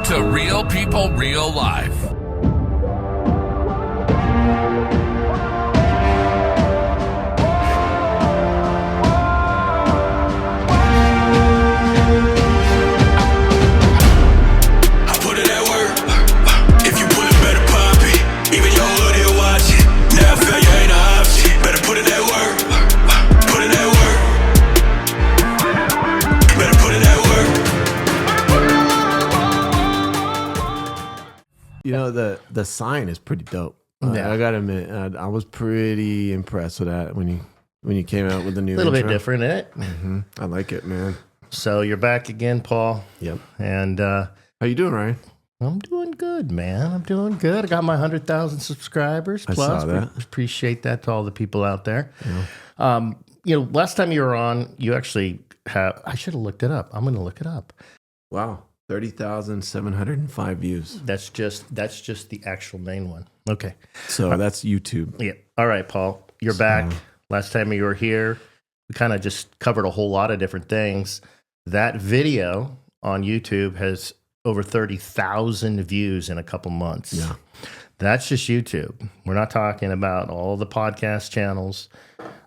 to Real People, Real Life. You know, the sign is pretty dope. Yeah. I gotta admit, I was pretty impressed with that when you came out with the new A little intro. bit different in it. Mm-hmm. I like it, man. So you're back again, Paul. Yep. And how you doing, Ryan? I'm doing good, man. I'm doing good. I got my 100,000 subscribers. I saw that. Appreciate that to all the people out there. Yeah. Last time you were on, you actually have. I should have looked it up. I'm going to look it up. Wow, 30,705 views. That's just the actual main one. Okay. So that's YouTube. Yeah. All right, Paul. You're back. Last time you were here, we kind of just covered a whole lot of different things. That video on YouTube has over 30,000 views in a couple months. Yeah. That's just YouTube. We're not talking about all the podcast channels.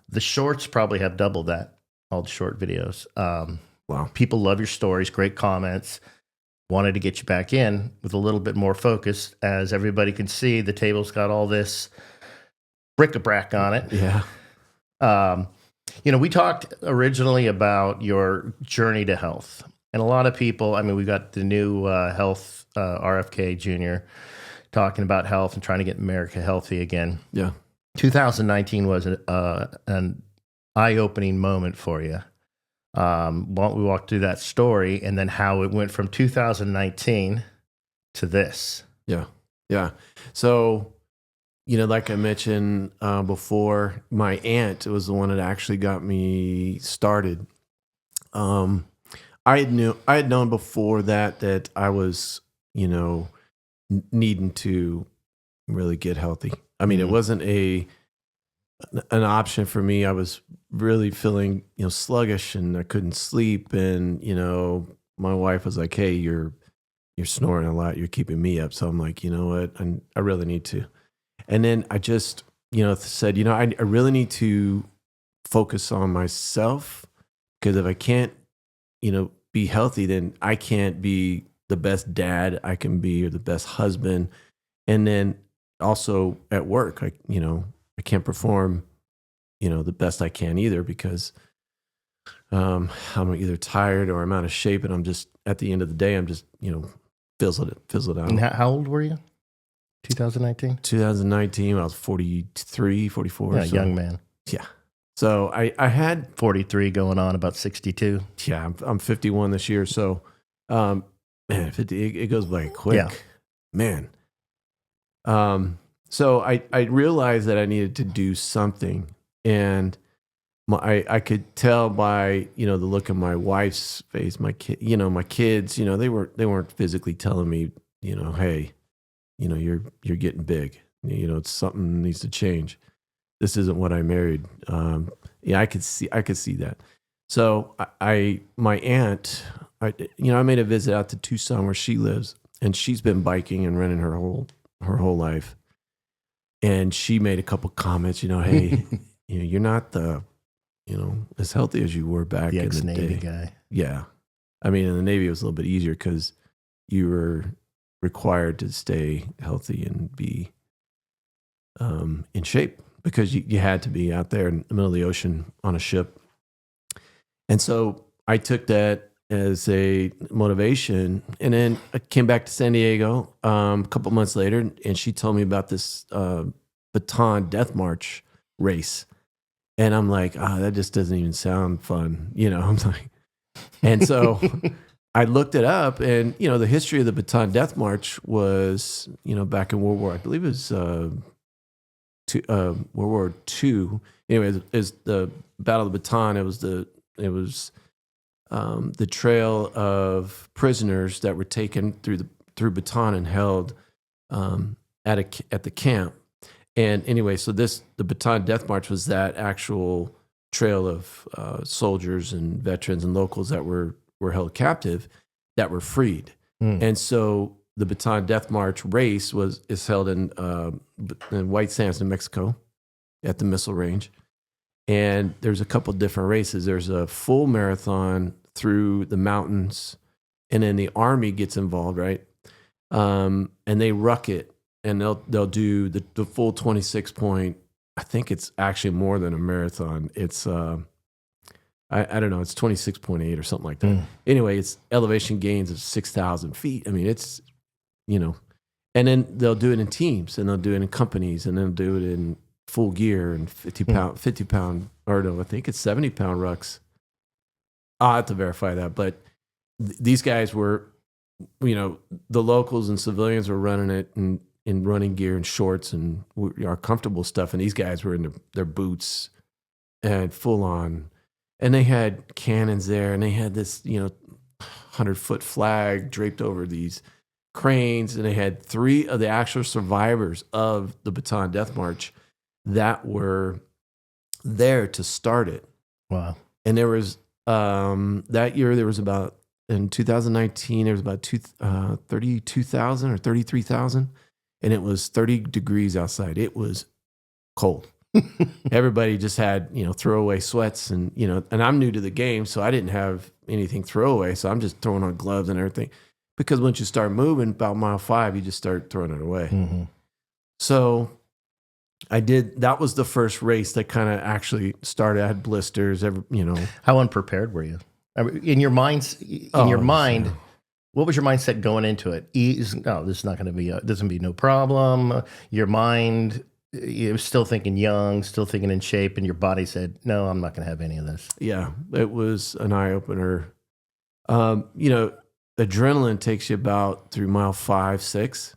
The shorts probably have double that, all the short videos. Wow. People love your stories, great comments. Wanted to get you back in with a little bit more focus. As everybody can see, the table's got all this bric-a-brac on it. Yeah. We talked originally about your journey to health. And a lot of people, we got the new health RFK Jr. talking about health and trying to get America healthy again. Yeah. 2019 was an eye-opening moment for you. Why don't we walk through that story and then how it went from 2019 to this? Yeah. Yeah. So, like I mentioned before, my aunt was the one that actually got me started. I had known before that I was, needing to really get healthy. It wasn't an option for me. I was really feeling, sluggish, and I couldn't sleep. And, my wife was like, "Hey, you're snoring a lot. You're keeping me up." So I'm like, you know what? I really need to. And then I just, said, I really need to focus on myself, because if I can't, be healthy, then I can't be the best dad I can be, or the best husband. And then also at work, I can't perform, the best I can either, because I'm either tired or I'm out of shape, and I'm just, at the end of the day, I'm just, fizzled out. And how old were you? 2019? 2019, I was 43, 44. Yeah, young man. Yeah. So I had 43 going on about 62. Yeah, I'm 51 this year. So, man, it goes by quick. Yeah. Man. So I realized that I needed to do something, and I could tell by, the look of my wife's face, my kids, they weren't physically telling me, hey, you're getting big. It's something needs to change. This isn't what I married. I could see that. So my aunt, I made a visit out to Tucson where she lives, and she's been biking and running her whole life. And she made a couple comments, hey, you're not as healthy as you were back in the ex-Navy day. guy. Yeah. In the Navy, it was a little bit easier because you were required to stay healthy and be in shape, because you had to be out there in the middle of the ocean on a ship. And so I took that as a motivation. And then I came back to San Diego a couple months later, and she told me about this Bataan Death March race. And I'm like, that just doesn't even sound fun. I'm like, and so I looked it up, and, the history of the Bataan Death March was, back in World War, I believe it was World War II. Anyway, is the Battle of the Bataan. It was the trail of prisoners that were taken through Bataan and held at the camp. And anyway, so the Bataan Death March was that actual trail of soldiers and veterans and locals that were held captive, that were freed. And so the Bataan Death March race is held in White Sands, New Mexico, at the missile range. And there's a couple different races. There's a full marathon through the mountains, and then the Army gets involved, right? And they ruck it, and they'll do the full 26 point. I think it's actually more than a marathon. It's I don't know, it's 26.8 or something like that. Anyway, it's elevation gains of 6,000 feet. I mean, it's, and then they'll do it in teams, and they'll do it in companies, and then they'll do it in full gear and 50 pound, or no, I think it's 70 pound rucks. I'll have to verify that. But these guys were, the locals and civilians were running it in running gear and shorts and our comfortable stuff. And these guys were in their boots and full on. And they had cannons there, and they had this, 100-foot flag draped over these cranes. And they had 3 of the actual survivors of the Bataan Death March that were there to start it. Wow. And there was, that year, there was about, in 2019, there was about 32,000 or 33,000. And it was 30 degrees outside. It was cold. Everybody just had, throwaway sweats, and, and I'm new to the game, so I didn't have anything throwaway. So I'm just throwing on gloves and everything, because once you start moving about mile 5, you just start throwing it away. Mm-hmm. So that was the first race that kind of actually started. I had blisters, How unprepared were you? In your mind, what was your mindset going into it? This is not going to be, this will be no problem. Your mind, you were still thinking young, still thinking in shape, and your body said, no, I'm not going to have any of this. Yeah, it was an eye opener. Adrenaline takes you about through mile 5, 6.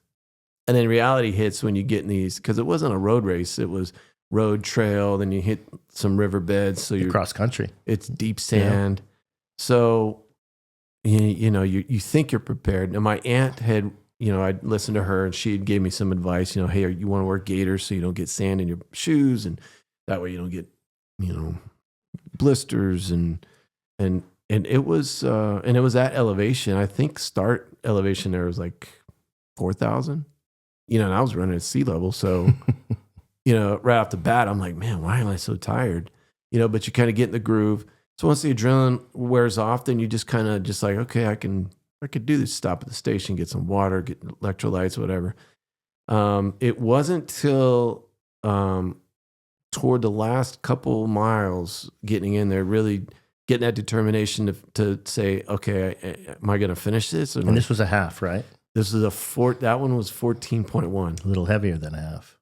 And then reality hits when you get in these, because it wasn't a road race. It was road trail. Then you hit some riverbeds. So you're cross country. It's deep sand. Yeah. So, you think you're prepared. Now, my aunt had, I'd listened to her, and she had gave me some advice, hey, you want to wear gaiters so you don't get sand in your shoes, and that way you don't get, blisters, and it was at elevation. I think start elevation there was like 4,000, and I was running at sea level. So, right off the bat, I'm like, man, why am I so tired? But you kind of get in the groove. So once the adrenaline wears off, then you just kind of just like, okay, I could do this, stop at the station, get some water, get electrolytes, whatever. It wasn't till toward the last couple miles getting in there, really getting that determination to say, okay, am I going to finish this? And this was a half, right? This is that one was 14.1. A little heavier than a half.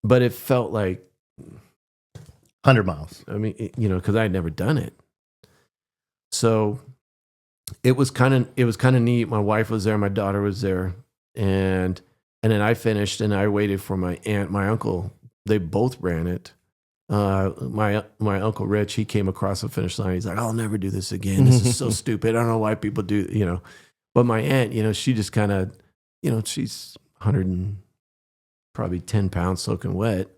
But it felt like 100 miles. I mean, because I had never done it. So it was kind of neat. My wife was there, my daughter was there, and then I finished, and I waited for my aunt, my uncle. They both ran it. My Uncle Rich, he came across the finish line. He's like, I'll never do this again. This is so stupid. I don't know why people do, But my aunt, she just kind of, she's 100 and probably 10 pounds soaking wet,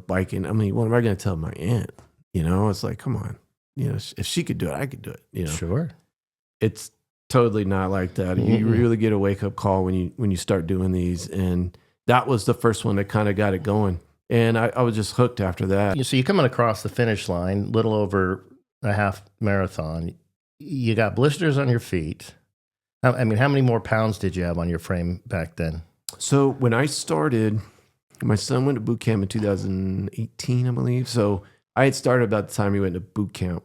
biking. I mean, what am I going to tell my aunt? It's like, come on. If she could do it, I could do it. Sure. It's totally not like that. Mm-hmm. You really get a wake up call when you start doing these, and that was the first one that kind of got it going. And I was just hooked after that. So you're coming across the finish line, little over a half marathon. You got blisters on your feet. I mean, how many more pounds did you have on your frame back then? So when I started, my son went to boot camp in 2018, I believe. So I had started about the time he went to boot camp.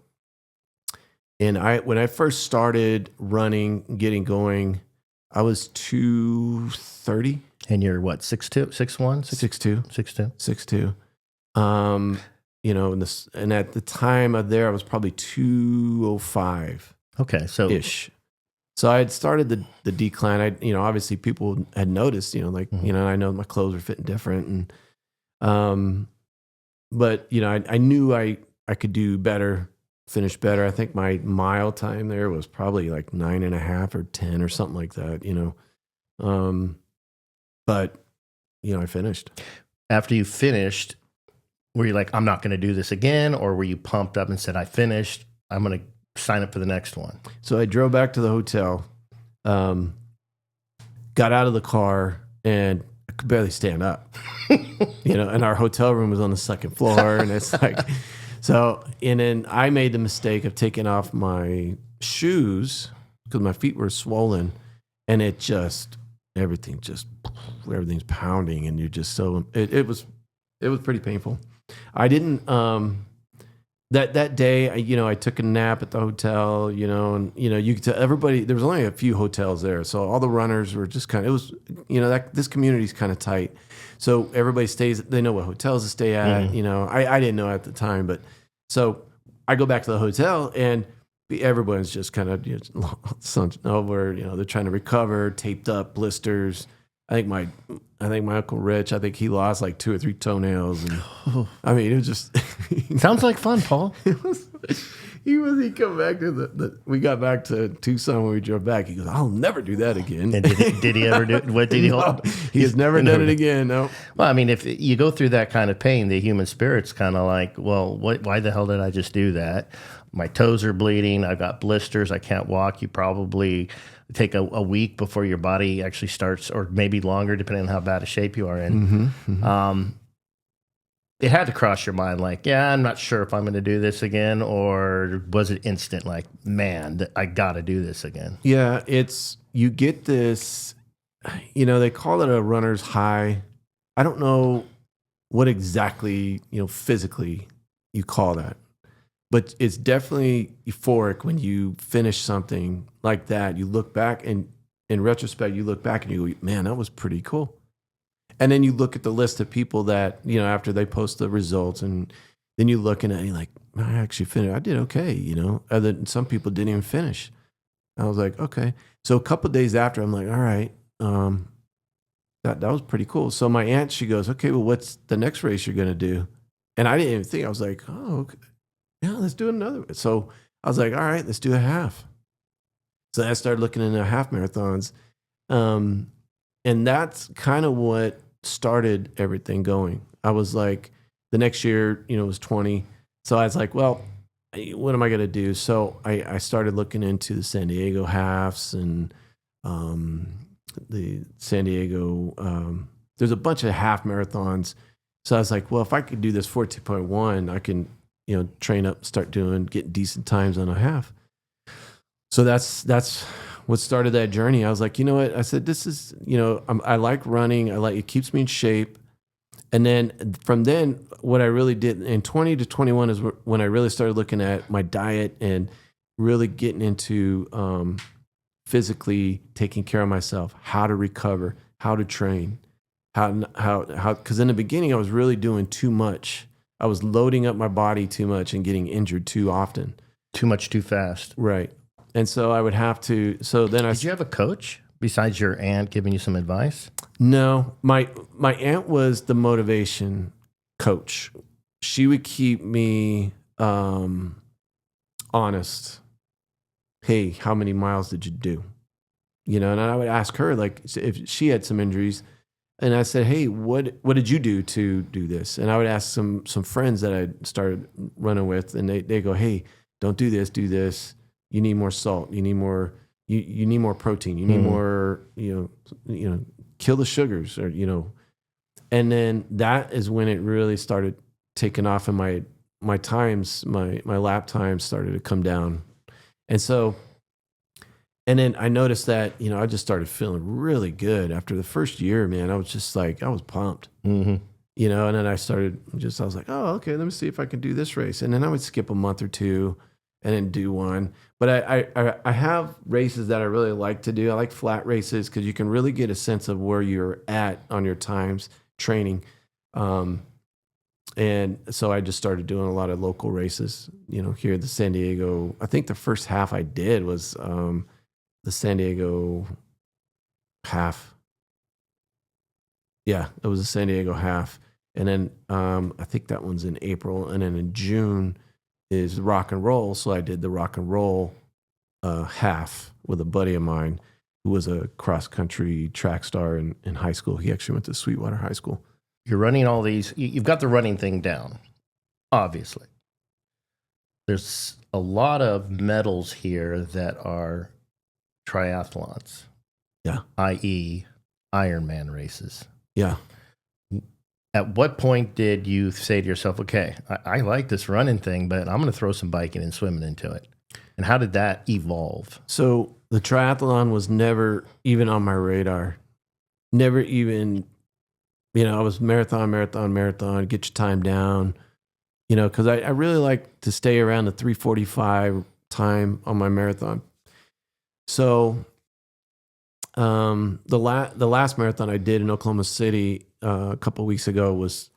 And when I first started running, getting going, I was 230. And you're what, 6'2", 6'1"? 6'2". 6'2". And at the time of there, I was probably 205. Okay, so ish. So I had started the decline. Obviously people had noticed, mm-hmm. I know my clothes were fitting different, and but I knew I could do better, finish better. I think my mile time there was probably like 9.5 or 10 or something like that. But I finished. After you finished, were you like, I'm not going to do this again, or were you pumped up and said, I finished, I'm going to sign up for the next one? So I drove back to the hotel. got out of the car and I could barely stand up, and our hotel room was on the second floor. And it's like, and then I made the mistake of taking off my shoes because my feet were swollen, and everything's pounding, and you're just it was pretty painful. I didn't, that day, I took a nap at the hotel, and you could tell everybody, there was only a few hotels there. So all the runners were just this community's kind of tight. So everybody they know what hotels to stay at. I didn't know at the time, but so I go back to the hotel and everyone's just kind of slumped over, they're trying to recover, taped up, blisters. I think my Uncle Rich, he lost like 2 or 3 toenails. And it was just sounds like fun, Paul. He come back to we got back to Tucson when we drove back. He goes, I'll never do that again. And did he ever do it? What did he hold? He has never done it again. No. Well, if you go through that kind of pain, the human spirit's kind of like, well, why the hell did I just do that? My toes are bleeding. I've got blisters. I can't walk. You probably take a week before your body actually starts, or maybe longer, depending on how bad a shape you are in. It had to cross your mind, like, yeah, I'm not sure if I'm going to do this again, or was it instant, like, man, I got to do this again? Yeah, you get this, they call it a runner's high. I don't know what exactly, physically you call that. But it's definitely euphoric when you finish something like that. You look back, and in retrospect, you look back and you go, man, that was pretty cool. And then you look at the list of people that, after they post the results, and then you look and you're like, I actually finished. I did okay, other than some people didn't even finish. I was like, okay. So a couple of days after, I'm like, all right, that was pretty cool. So my aunt, she goes, okay, well, what's the next race you're going to do? And I didn't even think. I was like, oh, okay. Yeah, let's do another. So I was like, all right, let's do a half. So I started looking into half marathons. And that's kind of what started everything going. I was like, the next year, it was 20. So I was like, well, what am I going to do? So I started looking into the San Diego halves and the San Diego, there's a bunch of half marathons. So I was like, well, if I could do this 14.1, I can, train up, start getting decent times on a half. So that's what started that journey. I was like, you know what? I said, this is, I like running. It keeps me in shape. And then from then, what I really did in 20 to 21 is when I really started looking at my diet and really getting into physically taking care of myself, how to recover, how to train, how, because in the beginning I was really doing too much. I was loading up my body too much and getting injured too often. Too much, too fast. Right. And so I would have to, Did you have a coach besides your aunt giving you some advice? No, my aunt was the motivation coach. She would keep me honest. Hey, how many miles did you do? And I would ask her, like, if she had some injuries. And I said, hey, what did you do to do this? And I would ask some friends that I started running with, and they go, hey, don't do this, do this. You need more salt. You need more. You need more protein. You need more. Kill the sugars, or And then that is when it really started taking off, and my times, my lap times started to come down, and so. And then I noticed that, I just started feeling really good after the first year, man. I was just like, I was pumped, and then I was like, oh, okay, let me see if I can do this race. And then I would skip a month or two and then do one. But I have races that I really like to do. I like flat races because you can really get a sense of where you're at on your times training. And so I just started doing a lot of local races, here at the San Diego. I think the first half I did was the San Diego half. Yeah, it was a San Diego half. And then I think that one's in April. And then in June is rock and roll. So I did the rock and roll half with a buddy of mine who was a cross-country track star in high school. He actually went to Sweetwater High School. You're running all these. You've got the running thing down, obviously. There's a lot of medals here that are triathlons. Yeah. i.e., Ironman races. Yeah. At what point did you say to yourself, okay, I like this running thing, but I'm going to throw some biking and swimming into it? And how did that evolve? So the triathlon was never even on my radar. Never even, I was marathon, get your time down, because I really like to stay around the 3:45 time on my marathon. So the last marathon I did in Oklahoma City a couple of weeks ago was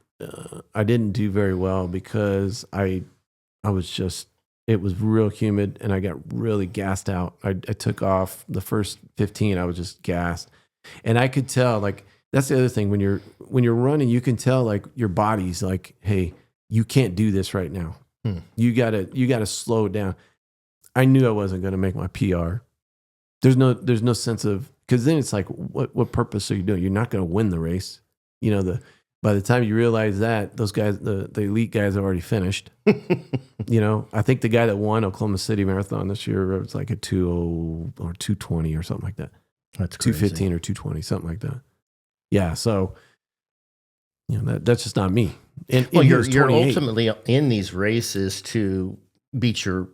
I didn't do very well because I was just, it was real humid and I got really gassed out. I took off the first 15. I was just gassed, and I could tell, like, that's the other thing, when you're running, you can tell, like, your body's like, hey, you can't do this right now. You gotta slow it down. I knew I wasn't going to make my PR. There's no sense of, because then it's like, what purpose are you doing? You're not going to win the race. By the time you realize that, those guys, the elite guys, have already finished. I think the guy that won Oklahoma City Marathon this year, it was like a 2:00 or 2:20 or something like that. That's crazy. 2:15 or 2:20, something like that. Yeah, so that's just not me. And you're ultimately in these races to beat your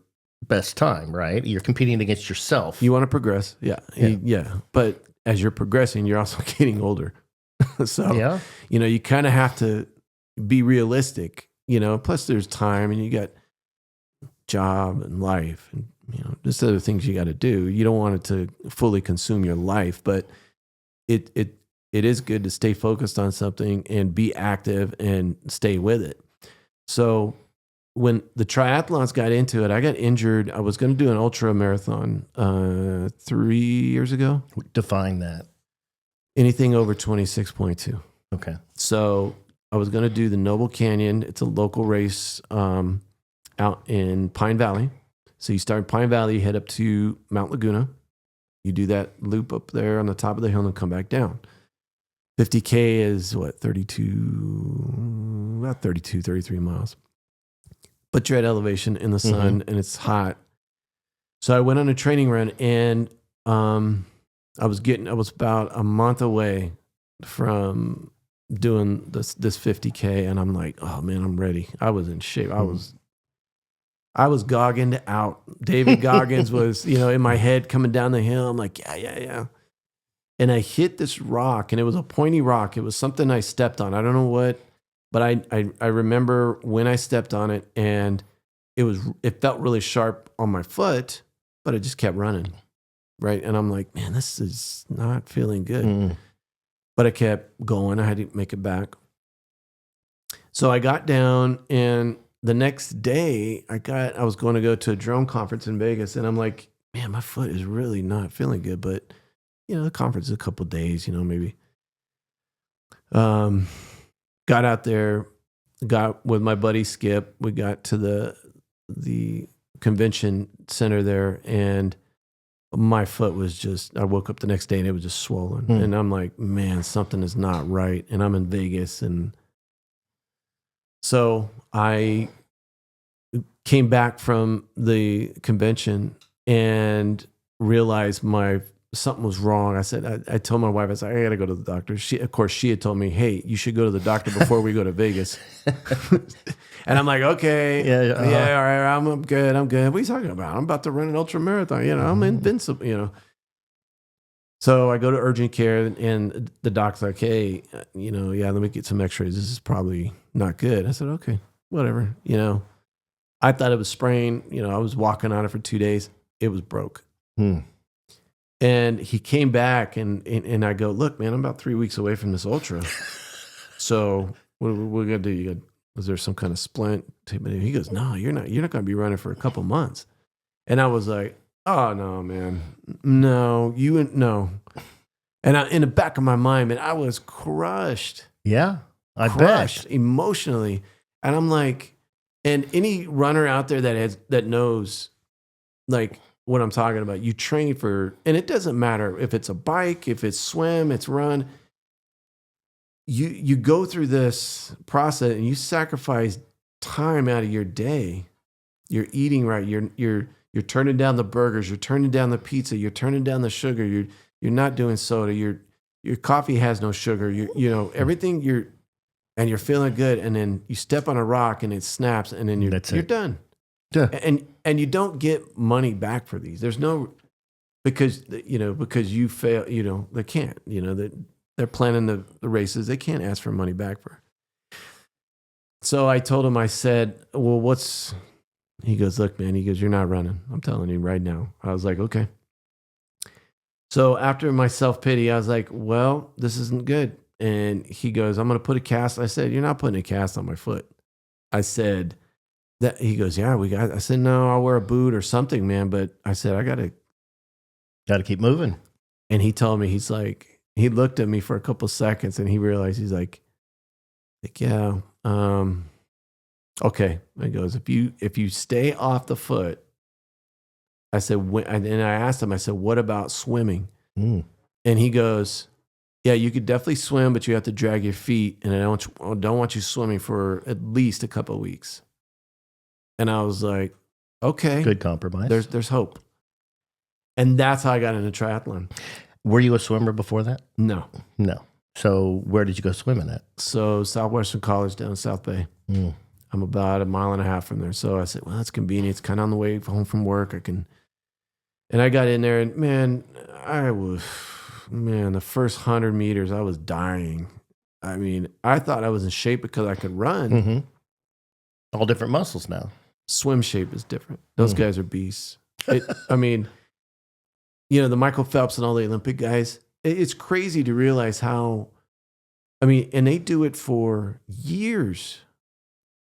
best time, right? You're competing against yourself. You want to progress, yeah. But as you're progressing, you're also getting older. So you kind of have to be realistic. Plus there's time, and you got job and life, and just other things you got to do. You don't want it to fully consume your life, but it is good to stay focused on something and be active and stay with it. So when the triathlons got into it, I got injured. I was going to do an ultra marathon 3 years ago. Define that. Anything over 26.2. Okay. So I was going to do the Noble Canyon. It's a local race out in Pine Valley. So you start in Pine Valley, you head up to Mount Laguna. You do that loop up there on the top of the hill and come back down. 50K is what, 33 miles. But you're at elevation in the sun and it's hot. So I went on a training run, and I was about a month away from doing this 50K, and I'm like, oh man, I'm ready. I was in shape. I was goggined out. David Goggins was, in my head coming down the hill. I'm like, yeah. And I hit this rock, and it was a pointy rock. It was something I stepped on. I don't know what, but I remember when I stepped on it, and it felt really sharp on my foot, but I just kept running. Right. And I'm like, man, this is not feeling good. But I kept going. I had to make it back. So I got down, and the next day I was going to go to a drone conference in Vegas, and I'm like, man, my foot is really not feeling good. But, the conference is a couple of days, maybe. Got out there, got with my buddy Skip. We got to the convention center there, and my foot was just, I woke up the next day and it was just swollen. And I'm like, man, something is not right. And I'm in Vegas. And so I came back from the convention and realized something was wrong. I said, I told my wife, I said, I got to go to the doctor. She had told me, hey, you should go to the doctor before we go to Vegas. And I'm like, okay, yeah, all right, I'm good. What are you talking about? I'm about to run an ultra marathon. I'm invincible. So I go to urgent care, and the doc's like, hey, let me get some x-rays. This is probably not good. I said, okay, whatever. I thought it was sprained. I was walking on it for 2 days. It was broke. And he came back, and I go, look, man, I'm about 3 weeks away from this ultra. So what are we going to do? Was there some kind of splint? He goes, no, you're not going to be running for a couple months. And I was like, oh, no, man. No. And in the back of my mind, man, I was crushed. Yeah, I crushed bet. Emotionally. And I'm like, and any runner out there that knows, like, what I'm talking about, you train for, and it doesn't matter if it's a bike, if it's swim, it's run. You go through this process and you sacrifice time out of your day. You're eating right. You're turning down the burgers. You're turning down the pizza. You're turning down the sugar. You're not doing soda. Your coffee has no sugar. Everything and you're feeling good. And then you step on a rock and it snaps and then you're done. Yeah. And you don't get money back for these. There's no, because you fail, they can't, they're planning the races. They can't ask for money back for. So I told him, I said, well, he goes, look, man, you're not running. I'm telling you right now. I was like, okay. So after my self-pity, I was like, well, this isn't good. And he goes, I'm going to put a cast. I said, you're not putting a cast on my foot. I said that. He goes, yeah, I said, no, I'll wear a boot or something, man. But I said, I got to keep moving. And he told me, he looked at me for a couple seconds and he realized, he's like, yeah, okay. He goes, if you stay off the foot, I said, and I asked him, I said, what about swimming? And he goes, yeah, you could definitely swim, but you have to drag your feet. And I don't want you swimming for at least a couple of weeks. And I was like, okay. Good compromise. There's hope. And that's how I got into triathlon. Were you a swimmer before that? No. So where did you go swimming at? So Southwestern College down in South Bay. I'm about 1.5 miles from there. So I said, well, that's convenient. It's kind of on the way home from work. And I got in there and man, the first 100 meters, I was dying. I mean, I thought I was in shape because I could run. Mm-hmm. All different muscles now. Swim shape is different. Those guys are beasts. I mean, the Michael Phelps and all the Olympic guys, it's crazy to realize how, and they do it for years.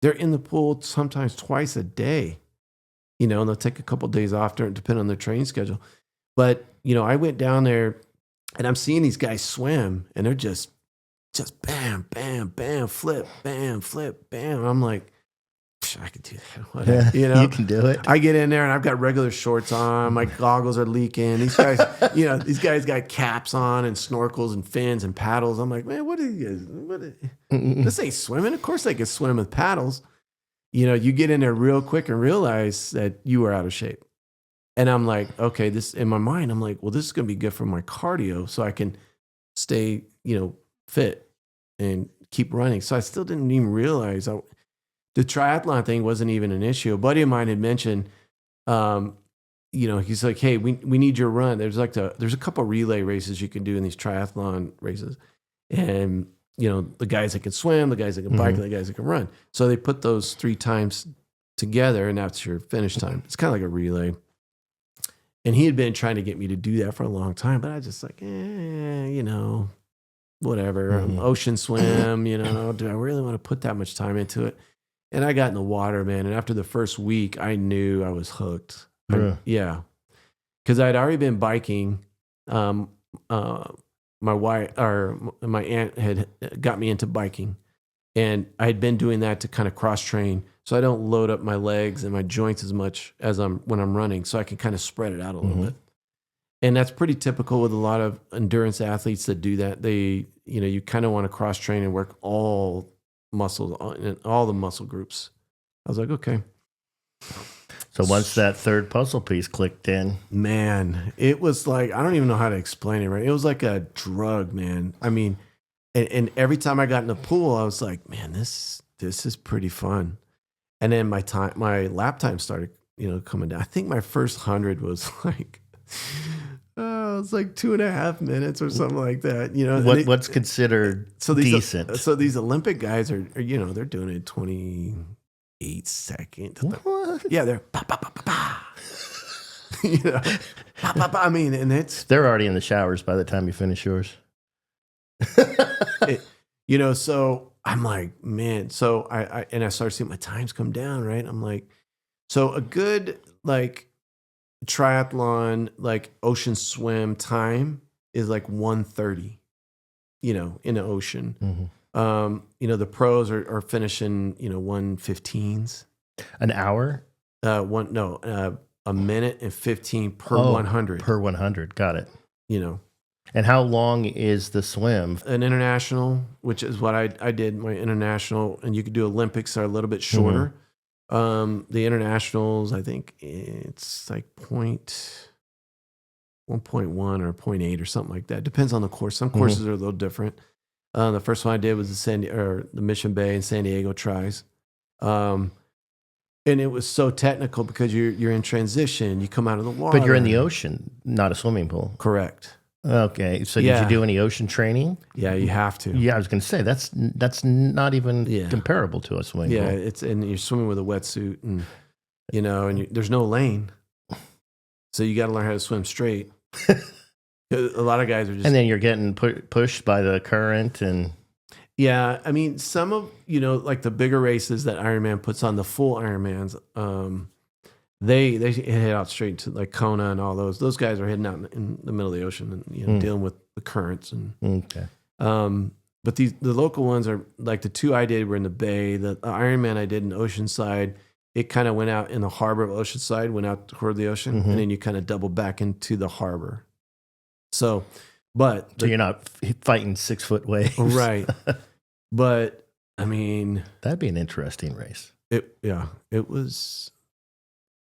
They're in the pool sometimes twice a day, and they'll take a couple of days off depending on their training schedule. But, I went down there and I'm seeing these guys swim and they're just bam, bam, bam, flip, bam, flip, bam. I'm like, I could do that. Whatever, You can do it. I get in there and I've got regular shorts on. My goggles are leaking. These guys, these guys got caps on and snorkels and fins and paddles. I'm like, man, what are you guys? This ain't swimming. Of course they can swim with paddles. You get in there real quick and realize that you are out of shape. And I'm like, okay, this in my mind, I'm like, well, this is going to be good for my cardio so I can stay, fit and keep running. So I still didn't even realize the triathlon thing wasn't even an issue. A buddy of mine had mentioned, he's like, hey, we need your run. There's a couple of relay races you can do in these triathlon races. And, the guys that can swim, the guys that can bike, and the guys that can run. So they put those 3 times together and that's your finish time. It's kind of like a relay. And he had been trying to get me to do that for a long time, but I just like, whatever. Ocean swim, do I really want to put that much time into it? And I got in the water, man. And after the first week, I knew I was hooked. Yeah. Because I'd already been biking. My wife or my aunt had got me into biking. And I had been doing that to kind of cross train. So I don't load up my legs and my joints as much as when I'm running. So I can kind of spread it out a little bit. And that's pretty typical with a lot of endurance athletes that do that. They, you kind of want to cross train and work all muscles in all the muscle groups. I was like, okay. So once that third puzzle piece clicked in, man, it was like, I don't even know how to explain it, right? It was like a drug, man. And every time I got in the pool, I was like, man, this is pretty fun. And then my lap time started, coming down. I think my first 100 was like, it was like 2.5 minutes or something like that. What's considered decent? So these Olympic guys are they're doing it 28 seconds. What? Yeah, they're pa pa pa pa pa. Pa pa pa. And they're already in the showers by the time you finish yours. So I'm like, man. So I started seeing my times come down. Right. I'm like, so a good triathlon ocean swim time is like 1:30. In the ocean. The pros are finishing 1:15s. An hour? A minute and 15 per 100. Per 100, got it. And how long is the swim? An international, which is what I did, my international, and you could do Olympics are a little bit shorter. The internationals, I think it's like 1.1 or 0.8 or something like that. Depends on the course. Some courses are a little different. The first one I did was the Mission Bay and San Diego tries. And it was so technical because you're in transition. You come out of the water. But you're in the ocean, not a swimming pool. Correct. Okay. So did you do any ocean training? Yeah, you have to. Yeah, I was going to say that's not even comparable to a swimming pool. Yeah, and you're swimming with a wetsuit, and there's no lane, so you got to learn how to swim straight. A lot of guys are just, and then you're getting pushed by the current, and yeah. I mean, some of like the bigger races that Ironman puts on, the full Ironmans, they head out straight to like Kona and all those. Those guys are heading out in the middle of the ocean and dealing with the currents and. Okay. But the local ones are like the two I did were in the bay. The Ironman I did in Oceanside, it kind of went out in the harbor of Oceanside, went out toward the ocean, and then you kind of double back into the harbor. So you're not fighting 6 foot waves, right? But I mean, that'd be an interesting race. It was.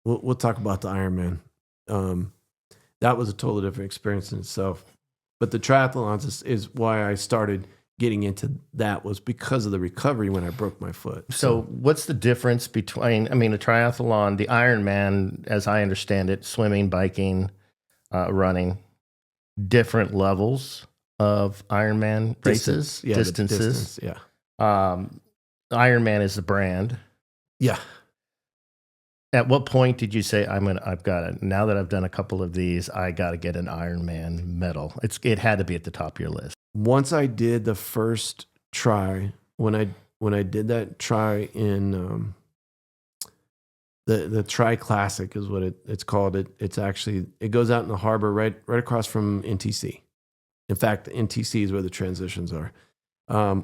We'll talk about the Ironman. That was a totally different experience in itself. But the triathlons is why I started getting into that, was because of the recovery when I broke my foot. So what's the difference between, a triathlon, the Ironman, as I understand it, swimming, biking, running, different levels of Ironman races, distances. Ironman is the brand. Yeah. At what point did you say, I've got it. Now that I've done a couple of these, I got to get an Ironman medal? It had to be at the top of your list. Once I did the first try, when I did that try in the Tri Classic is what it's called. It's actually, it goes out in the harbor right across from NTC. In fact, NTC is where the transitions are.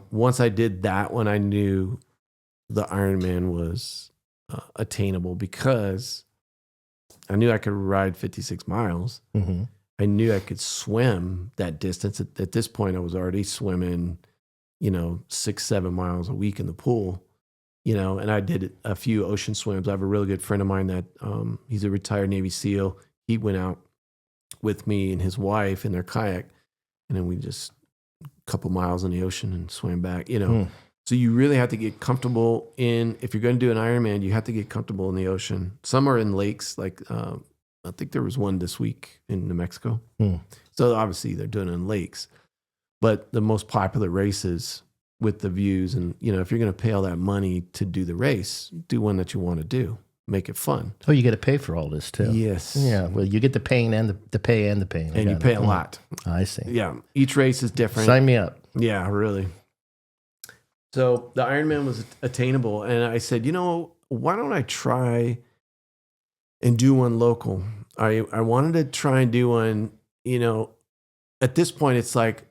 Once I did that one, I knew the Ironman was attainable because I knew I could ride 56 miles. Mm-hmm. I knew I could swim that distance. At this point, I was already swimming, 6-7 miles a week in the pool, and I did a few ocean swims. I have a really good friend of mine that he's a retired Navy SEAL. He went out with me and his wife in their kayak, and then we just a couple miles in the ocean and swam back, So you really have to get comfortable if you're going to do an Ironman, you have to get comfortable in the ocean. Some are in lakes, like I think there was one this week in New Mexico. So obviously they're doing it in lakes. But the most popular races with the views, and if you're going to pay all that money to do the race, do one that you want to do. Make it fun. Oh, you get to pay for all this too. Yes. Yeah. Well, you get the pain and the pay and the pain. And you pay a lot. I see. Yeah. Each race is different. Sign me up. Yeah, really. So the Ironman was attainable, and I said, why don't I try and do one local? I wanted to try and do one, at this point, it's like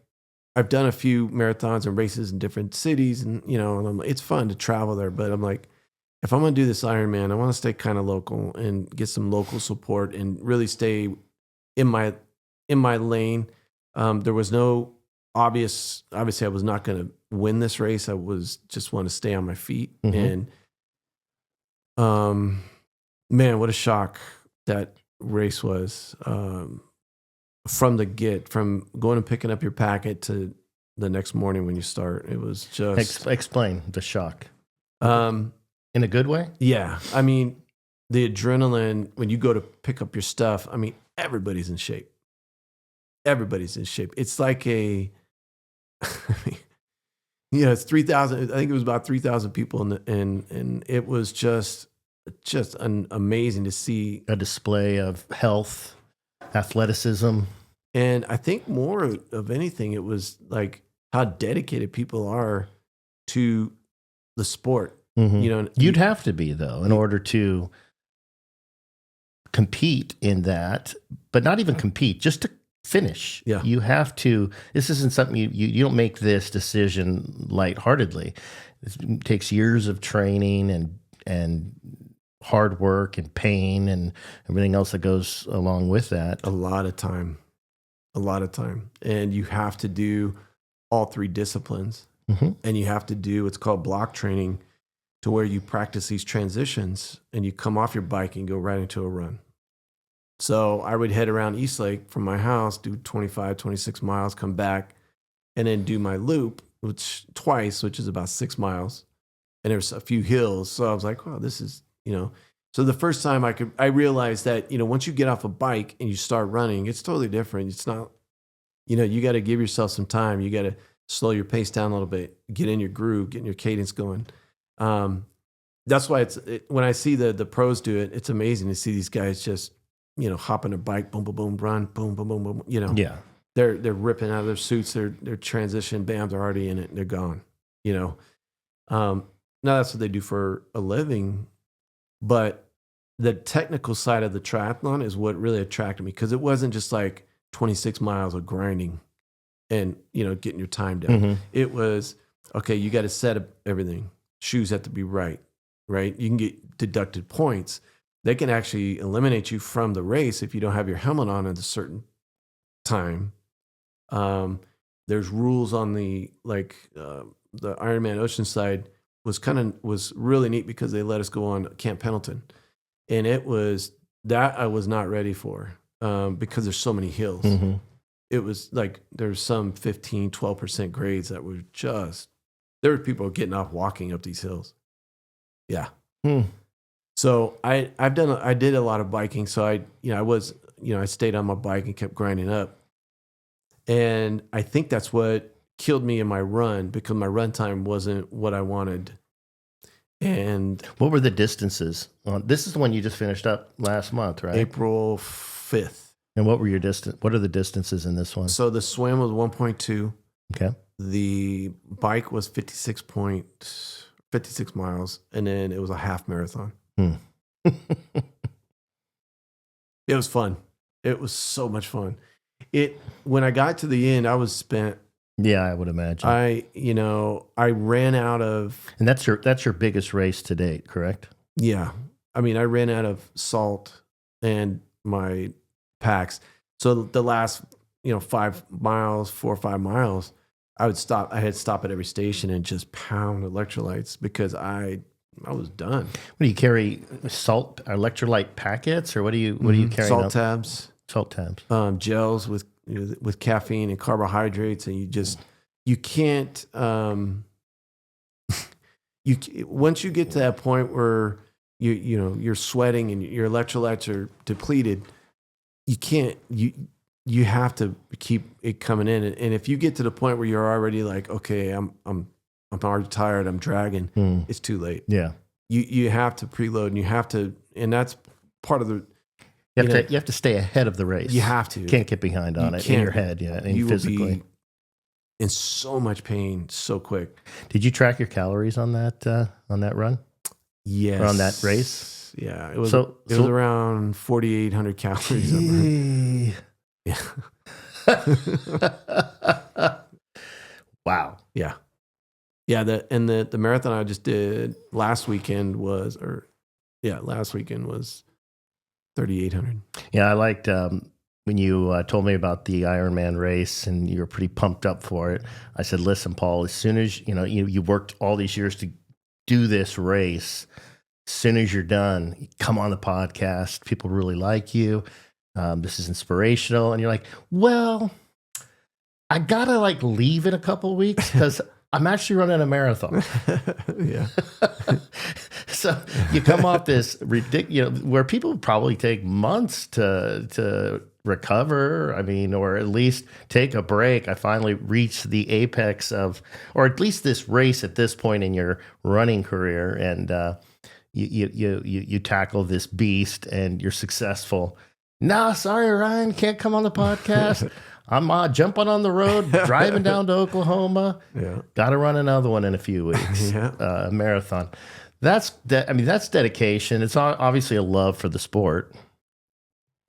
I've done a few marathons and races in different cities, and, and it's fun to travel there, but I'm like, if I'm going to do this Ironman, I want to stay kind of local and get some local support and really stay in my lane. There was no obviously I was not going to win this race. I just want to stay on my feet. And, man, what a shock that race was. From going and picking up your packet to the next morning when you start, it was just explain the shock. In a good way? Yeah. I mean, the adrenaline when you go to pick up your stuff, everybody's in shape. Everybody's in shape. It's like it's 3,000. I think it was about 3,000 people and it was just amazing to see a display of health, athleticism. And I think more of anything, it was like how dedicated people are to the sport. You'd have to be, though, in order to compete in that, but not even compete, just to finish. Yeah. You have to, this isn't something you don't make this decision lightheartedly. It takes years of training and hard work and pain and everything else that goes along with that. A lot of time. And you have to do all three disciplines. And you have to do what's called block training, to where you practice these transitions and you come off your bike and go right into a run. So I would head around Eastlake from my house, do 25, 26 miles, come back, and then do my loop, which is about 6 miles. And there's a few hills. So I was like, wow, this is, So the first time I realized that, once you get off a bike and you start running, it's totally different. It's not, you got to give yourself some time. You got to slow your pace down a little bit, get in your groove, getting your cadence going. That's why when I see the pros do it, it's amazing to see these guys just, hop on a bike, boom, boom, boom, run, boom, boom, boom, boom. Yeah. They're ripping out of their suits. Their transition bands are already in it. And they're gone. Now that's what they do for a living, but the technical side of the triathlon is what really attracted me, because it wasn't just like 26 miles of grinding and getting your time down. Mm-hmm. It was, okay, you got to set up everything. Shoes have to be right. You can get deducted points. They can actually eliminate you from the race if you don't have your helmet on at a certain time. There's rules on the Ironman Oceanside was really neat, because they let us go on Camp Pendleton, and it was that I was not ready for, because there's so many hills. Mm-hmm. It was like there's some 15, 12% grades that were there were people getting off walking up these hills. Yeah. So I did a lot of biking. So I stayed on my bike and kept grinding up. And I think that's what killed me in my run, because my run time wasn't what I wanted. And what were the distances? This is the one you just finished up last month, right? April 5th. And what were your distance? What are the distances in this one? So the swim was 1.2. Okay. The bike was 56 miles, and then it was a half marathon. It was fun. It was so much fun. When I got to the end, I was spent. Yeah, I would imagine. I ran out of. And that's your biggest race to date, correct? Yeah. I mean, I ran out of salt and my packs. So the last, 4 or 5 miles, I would stop. I had to stop at every station and just pound electrolytes, because I was done. What do you carry? Salt electrolyte packets, or what do you carry? Salt tabs. Salt tabs. Gels with caffeine and carbohydrates, and you can't. Once you get to that point where you're sweating and your electrolytes are depleted, you can't. You have to keep it coming in, and if you get to the point where you're already like, okay, I'm already tired, I'm dragging, it's too late. Yeah, you have to preload, and you have to, and that's part of the. You have to stay ahead of the race. You have to. You can't get behind on it in your head, and you physically. Will be in so much pain so quick. Did you track your calories on that run? Yes. Or on that race? Yeah, it was. It was around 4,800 calories. Yeah. Wow. Yeah. Yeah. The marathon I just did last weekend was 3,800. Yeah, I liked when you told me about the Ironman race and you were pretty pumped up for it. I said, listen, Paul, as soon as you worked all these years to do this race, as soon as you're done, come on the podcast. People really like you. This is inspirational. And you're like, well, I gotta leave in a couple of weeks because I'm actually running a marathon. Yeah. So you come off this ridiculous, where people probably take months to recover. I mean, or at least take a break. I finally reached the apex of, or at least this race at this point in your running career, and you tackle this beast and you're successful. No, sorry, Ryan, can't come on the podcast. I'm jumping on the road, driving down to Oklahoma. Yeah, got to run another one in a few weeks. Yeah, marathon. That's dedication. It's obviously a love for the sport.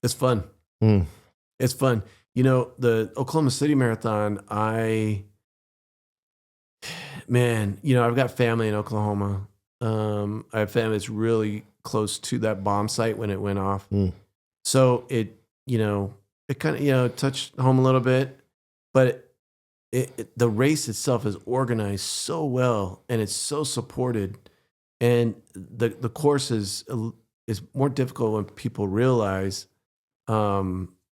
It's fun. It's fun. The Oklahoma City Marathon. I've got family in Oklahoma. I have family that's really close to that bomb site when it went off. So it kind of, touched home a little bit, but the race itself is organized so well, and it's so supported, and the course is more difficult when people realize,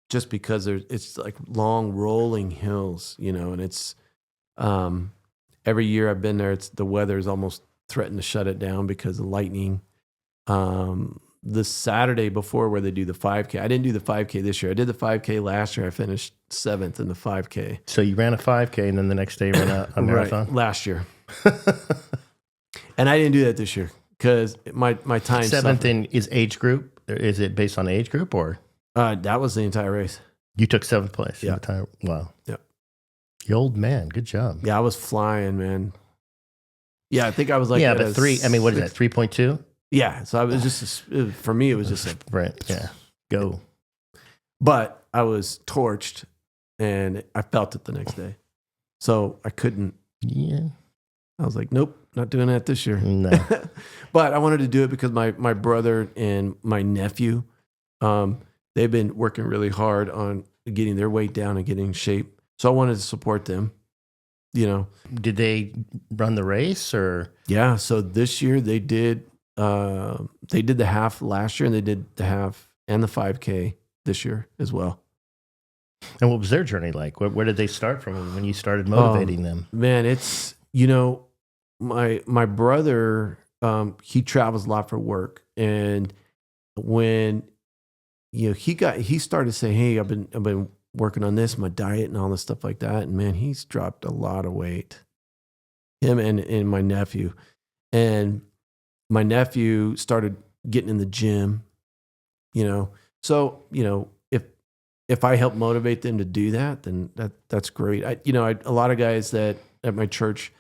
just because it's like long rolling hills, and it's every year I've been there, the weather is almost threatened to shut it down because of lightning. The Saturday before where they do the 5K, I didn't do the 5K this year. I did the 5K last year. I finished 7th in the 5K. So you ran a 5K and then the next day you ran a marathon? Right, last year. And I didn't do that this year because my time 7th is age group? Is it based on age group or? That was the entire race. You took 7th place? Yeah. In the time? Wow. Yeah. You old man. Good job. Yeah, I was flying, man. Yeah, I think I was like... Yeah, but what is that, 3.2? Yeah, so I was for me, it was just a... Right, yeah. Go. But I was torched, and I felt it the next day. So I couldn't... Yeah. I was like, nope, not doing that this year. No. But I wanted to do it because my brother and my nephew, they've been working really hard on getting their weight down and getting in shape. So I wanted to support them, Did they run the race or? Yeah, so this year they did the half last year, and they did the half and the 5K this year as well. And what was their journey like? Where did they start from when you started motivating them? Man, it's, my brother, he travels a lot for work. And when, he started saying, hey, I've been working on this, my diet and all this stuff like that. And man, he's dropped a lot of weight. Him and my nephew. And my nephew started getting in the gym, So, if I help motivate them to do that, then that's great. A lot of guys that at my church,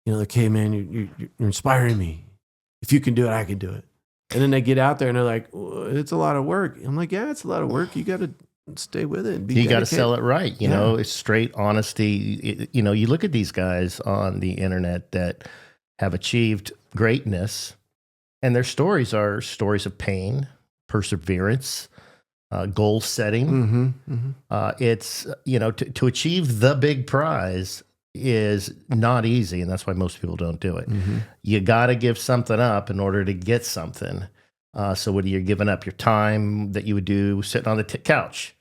like, hey man, you're inspiring me. If you can do it, I can do it. And then they get out there and they're like, well, it's a lot of work. I'm like, yeah, it's a lot of work. You got to stay with it. You got to sell it right. It's straight honesty. You look at these guys on the internet that have achieved greatness, and their stories are stories of pain, perseverance, goal setting. Mm-hmm, mm-hmm. It's, to achieve the big prize is not easy, and that's why most people don't do it. Mm-hmm. You got to give something up in order to get something. So what are you giving up? Your time that you would do sitting on the couch.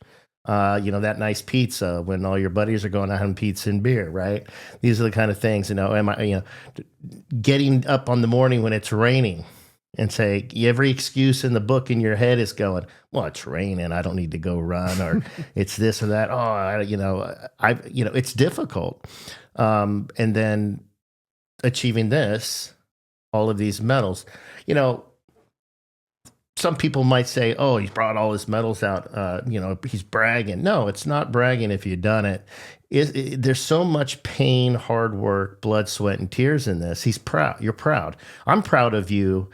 That nice pizza when all your buddies are going out having pizza and beer, right? These are the kind of things, getting up on the morning when it's raining and say every excuse in the book in your head is going, well, it's raining, I don't need to go run, or it's this or that. It's difficult. And then achieving this, all of these medals, some people might say, oh, he's brought all his medals out. He's bragging. No, it's not bragging if you've done it. There's so much pain, hard work, blood, sweat, and tears in this. He's proud. You're proud. I'm proud of you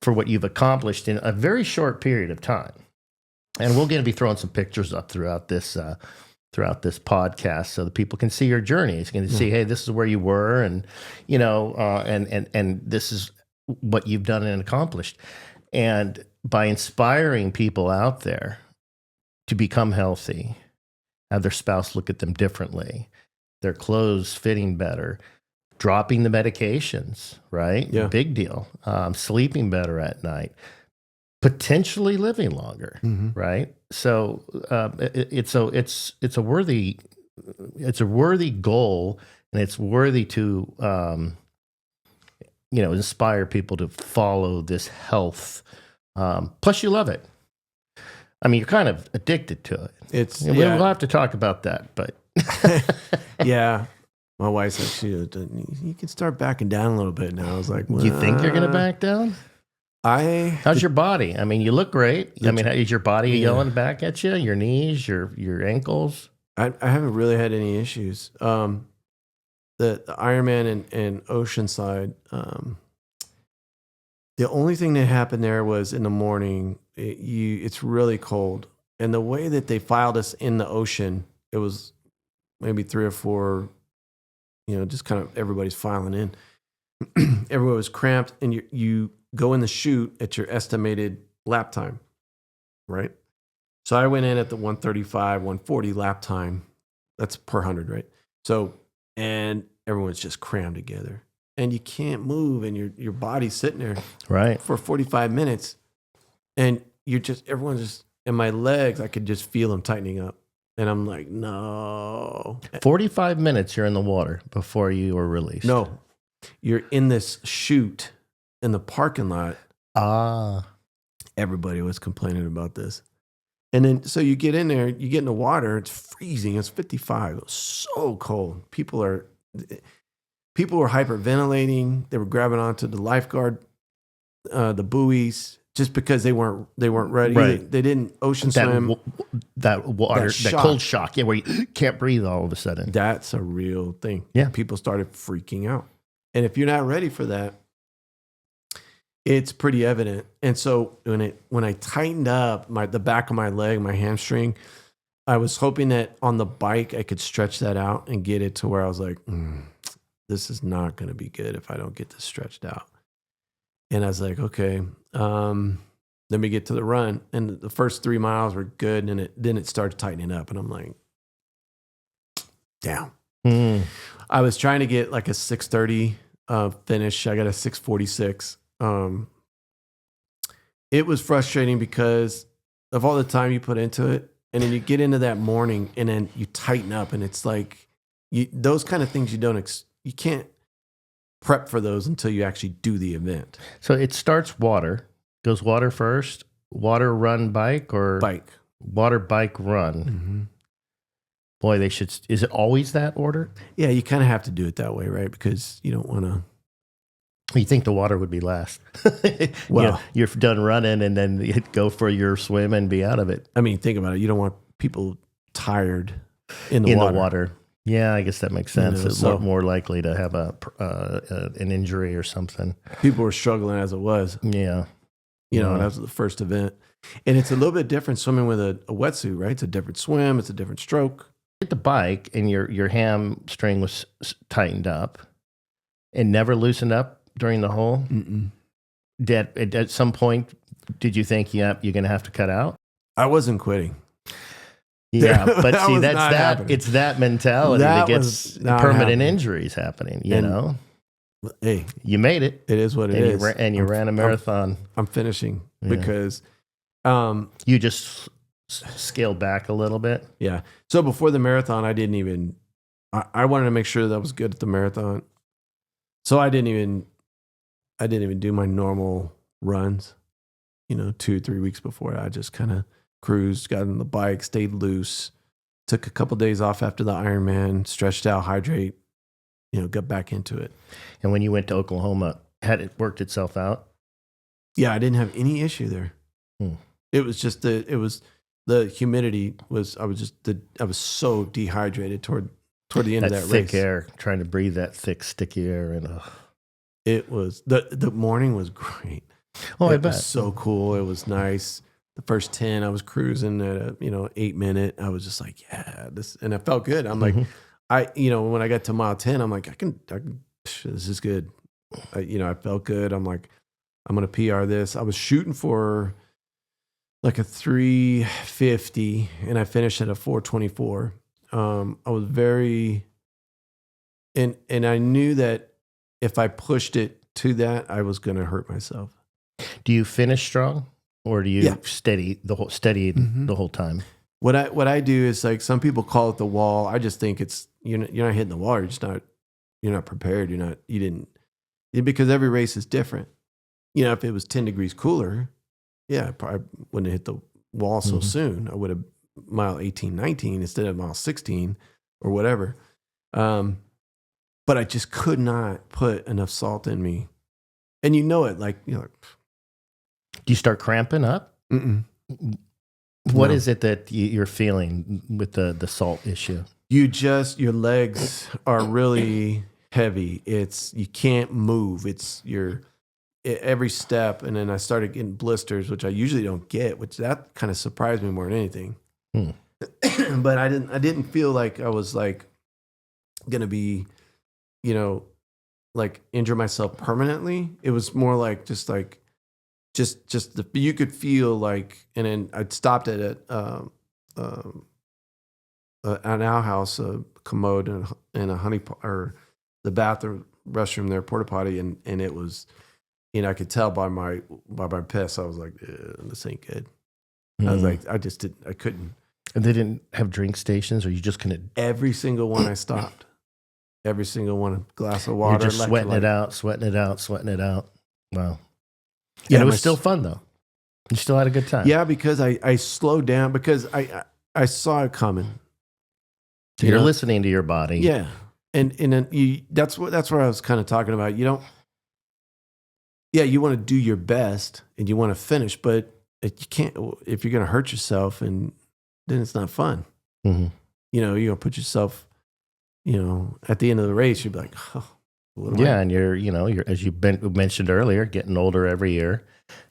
for what you've accomplished in a very short period of time. And we're going to be throwing some pictures up throughout this podcast so that people can see your journey. It's going to see, hey, this is where you were, and and this is what you've done and accomplished. And by inspiring people out there to become healthy, have their spouse look at them differently, their clothes fitting better, dropping the medications, right? Yeah. Big deal. Sleeping better at night, potentially living longer, Mm-hmm. right? So it's a worthy goal, and it's worthy to inspire people to follow this health. Plus, you love it. I mean, you're kind of addicted to it. We'll have to talk about that, but yeah. My wife's like, you can start backing down a little bit now. I was like, well, you think you're going to back down? How's your body? I mean, you look great. I mean, is your body yelling back at you? Your knees, your ankles? I haven't really had any issues. The Ironman and Oceanside, the only thing that happened there was in the morning, it's really cold. And the way that they filed us in the ocean, it was maybe 3 or 4, just kind of everybody's filing in. Everyone was cramped, and you go in the chute at your estimated lap time, right? So I went in at the 135, 140 lap time. That's per 100, right? So, and everyone's just crammed together, and you can't move, and your body's sitting there right for 45 minutes, and everyone's just and my legs, I could just feel them tightening up. And I'm like, no. 45 minutes you're in the water before you were released. No, you're in this chute in the parking lot. Everybody was complaining about this. And then, so you get in there, you get in the water, it's freezing, it's 55. It was so cold. People were hyperventilating. They were grabbing onto the lifeguard, the buoys, just because they weren't ready. Right. They didn't ocean swim. That water, that cold shock, where you can't breathe all of a sudden. That's a real thing. Yeah. People started freaking out. And if you're not ready for that, it's pretty evident. And so when I tightened up the back of my leg, my hamstring, I was hoping that on the bike I could stretch that out and get it to where I was like, this is not going to be good if I don't get this stretched out. And I was like, okay, let me get to the run. And the first 3 miles were good, and then it started tightening up, and I'm like, damn. I was trying to get like a 6:30 finish. I got a 6:46. It was frustrating because of all the time you put into it, and then you get into that morning, and then you tighten up, and it's like those kind of things you can't prep for those until you actually do the event. So it starts water. Goes water first, water, run, bike, or Bike. Water, bike, run. Mm-hmm. Boy, they should. Is it always that order? Yeah, you kind of have to do it that way, right? Because you don't want to. You think the water would be last? Well, you're done running, and then you go for your swim and be out of it. I mean, think about it. You don't want people tired in the water. Yeah, I guess that makes sense. You know, It's so more likely to have an injury or something. people were struggling as it was. Yeah. You know, and that was the first event. And it's a little bit different swimming with a wetsuit, right? It's a different swim. It's a different stroke. Hit the bike, and your hamstring was tightened up and never loosened up during the whole. At some point, did you think, you're going to have to cut out? I wasn't quitting. Yeah, but That see, was that's not that. happening. It's that mentality that gets was not permanent happening. injuries happening. You know, Hey, you made it. it is what it is. You ran a marathon. I'm finishing Yeah. because, You just scaled back a little bit. yeah. So before the marathon, I wanted to make sure that I was good at the marathon. So I didn't even do my normal runs, 2-3 weeks before. I just kind of cruised, got on the bike, stayed loose, took a couple days off after the Ironman, stretched out, hydrate, got back into it. And when you went to Oklahoma, had it worked itself out? Yeah, I didn't have any issue there. It was just the humidity was, I was so dehydrated toward the end of that thick race. air, trying to breathe that thick, sticky air. And It was, the morning was great. I It bet. was so cool. It was nice. The first 10, I was cruising at 8 minute. I was just like, yeah, and it felt good. I'm like, when I got to mile 10, I'm like, I can, this is good. I felt good. I'm like, I'm going to PR this. I was shooting for like a 350 and I finished at a 424. I was very, and I knew that if I pushed it to that, I was going to hurt myself. Do you finish strong, or do you steady the whole time? What I do is, like, some people call it the wall. I just think it's you're not hitting the wall. You're not prepared. Because every race is different. If it was 10 degrees cooler, yeah, I probably wouldn't have hit the wall so soon. I would have mile 18, 19 instead of mile 16 or whatever. But I just could not put enough salt in me. And Do you start cramping up? What is it that you're feeling with the salt issue? Your legs are really heavy. You can't move. It's every step. And then I started getting blisters, which I usually don't get, which that kind of surprised me more than anything. But I didn't feel like I was like going to be, like injure myself permanently. It was more like just you could feel like, and then I stopped at an outhouse, a commode and a honey or the bathroom restroom there, porta potty, and it was, I could tell by my piss, I was like, this ain't good. I was like, I couldn't. And they didn't have drink stations, or you just couldn't? Every single one I stopped. Every single one, a glass of water. You're just sweating it out. Wow. Yeah, And it was still fun though. You still had a good time. Yeah, because I slowed down because I saw it coming. You're listening to your body. Yeah, and then that's where I was kind of talking about. You don't. Yeah, you want to do your best and you want to finish, but you can't if you're going to hurt yourself, and then it's not fun. Mm-hmm. You're going to put yourself. At the end of the race, you'd be like, oh, and you're as you mentioned earlier, getting older every year.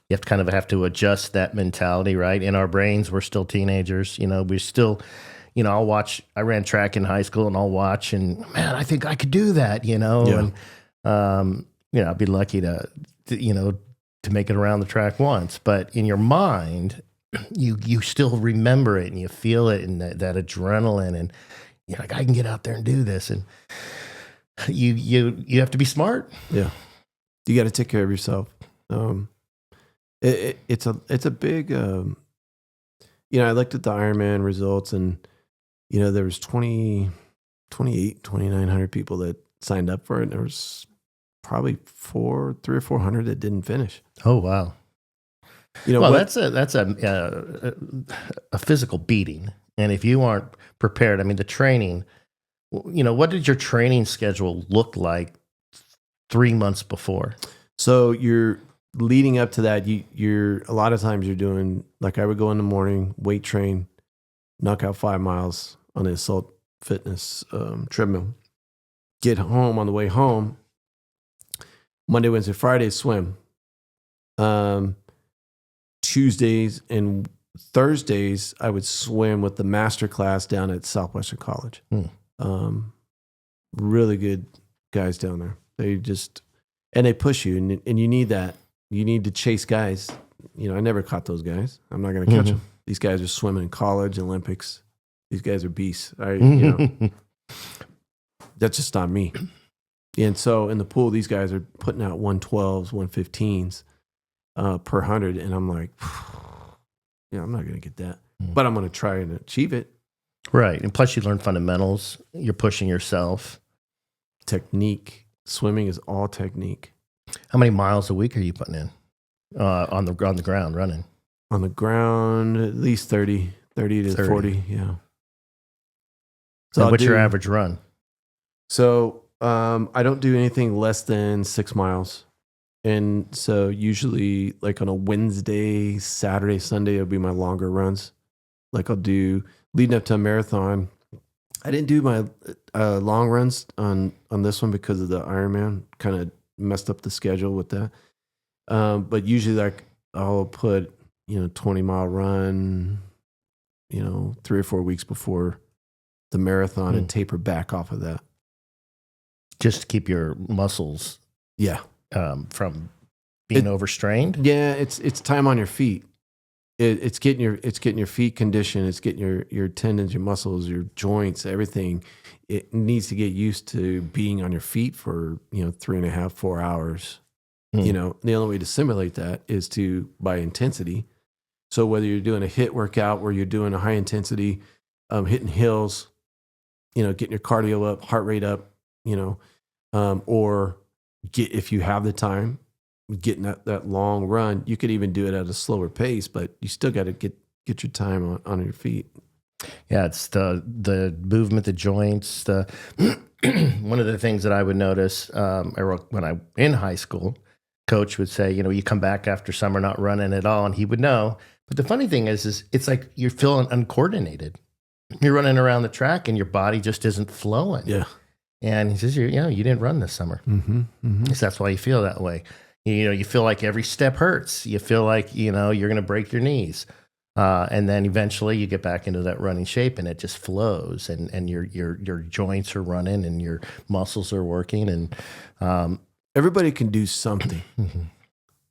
You have to kind of adjust that mentality, right? In our brains, we're still teenagers. We still, I'll watch. I ran track in high school, and I'll watch, and man, I think I could do that. Yeah. And I'd be lucky to make it around the track once. But in your mind, you still remember it, and you feel it, and that adrenaline, and you're like, I can get out there and do this, and you have to be smart. Yeah, you got to take care of yourself. It's a big. I looked at the Ironman results, and there was 2,900 people that signed up for it, and there was probably 300 or 400 that didn't finish. Oh wow! That's a physical beating. And if you aren't prepared, the training, what did your training schedule look like 3 months before? So you're leading up to that. You're a lot of times you're doing, like I would go in the morning, weight train, knock out 5 miles on the Assault Fitness treadmill, get home. On the way home, Monday, Wednesday, Friday, swim. Tuesdays and Thursdays, I would swim with the master class down at Southwestern College. Really good guys down there. They push you, and you need that. You need to chase guys. I never caught those guys. I'm not going to catch them. These guys are swimming in college, Olympics. These guys are beasts. That's just not me. And so in the pool, these guys are putting out 112s, 115s per 100, and I'm like, I'm not going to get that, but I'm going to try and achieve it. Right. And plus you learn fundamentals. You're pushing yourself. Technique. Swimming is all technique. How many miles a week are you putting in on the ground running? On the ground, at least 30 to 40. Yeah. So what's your average run? So I don't do anything less than 6 miles. And so usually like on a Wednesday, Saturday, Sunday, it'll be my longer runs. Like I'll do leading up to a marathon. I didn't do my long runs on this one because of the Ironman. Kind of messed up the schedule with that. But usually like I'll put, 20-mile run, 3 or 4 weeks before the marathon and taper back off of that. Just to keep your muscles. Yeah. From being overstrained. Yeah, it's time on your feet. It's getting your feet conditioned. It's getting your tendons, your muscles, your joints, everything. It needs to get used to being on your feet for 3.5, 4 hours. The only way to simulate that is by intensity. So whether you're doing a HIIT workout where you're doing a high intensity, hitting hills, getting your cardio up, heart rate up, or if you have the time, getting that long run, you could even do it at a slower pace, but you still got to get your time on your feet. Yeah, it's the movement, the joints. One of the things that I would notice when I in high school, coach would say, you come back after summer not running at all, and he would know. But the funny thing is it's like you're feeling uncoordinated. You're running around the track, and your body just isn't flowing. Yeah. And he says, you didn't run this summer. So that's why you feel that way. You feel like every step hurts. You feel like, you're going to break your knees. And then eventually you get back into that running shape, and it just flows, and your joints are running and your muscles are working. And everybody can do something,